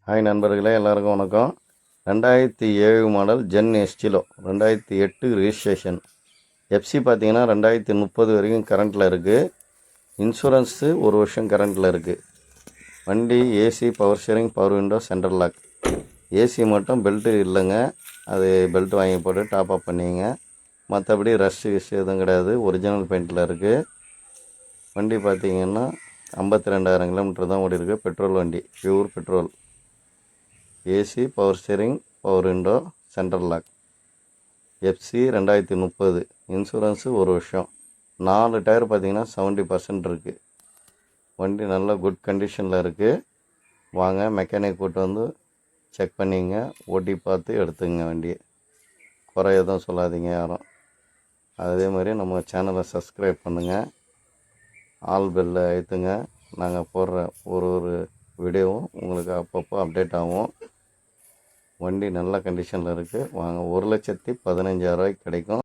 Hi நண்பர்களே, எல்லாருக்கும் வணக்கம். 2007 model Zen Estilo, 2008 registration. FC பார்த்தீங்கன்னா 2030 வரைக்கும் கரண்ட்டில் இருக்குது. இன்சூரன்ஸு 1 வருஷம் கரண்ட்டில் இருக்குது. வண்டி AC, power steering, power window, central lock. AC மட்டும் பெல்ட்டு இல்லைங்க, அது பெல்ட் வாங்கி போட்டு டாப் அப் பண்ணிங்க. மற்றபடி ரஷ்ஷு எதுவும் கிடையாது. ஒரிஜினல் பெயிண்டில் இருக்குது. வண்டி பார்த்தீங்கன்னா 52,000 கிலோமீட்டர் தான் ஓடி இருக்குது. பெட்ரோல் வண்டி, pure petrol. AC, power steering, power window, central lock. FC 2030. Insurance 1 வருஷம். 4 டயர் பார்த்தீங்கன்னா 70% இருக்குது. வண்டி நல்லா குட் கண்டிஷனில் இருக்குது. வாங்க, மெக்கானிக் கூட்டு வந்து செக் பண்ணிங்க, ஓட்டி பார்த்து எடுத்துங்க வண்டியை. குறை எதுவும் சொல்லாதீங்க யாரும். அதே மாதிரி நம்ம சேனலை சப்ஸ்கிரைப் பண்ணுங்கள், ஆல் பெல்லை அழுத்துங்க. நாங்கள் போடுற ஒரு வீடியோவும் உங்களுக்கு அப்பப்போ அப்டேட் ஆகும். வண்டி நல்ல கண்டிஷனில் இருக்குது. வாங்க, 1,15,000 கிடைக்கும்.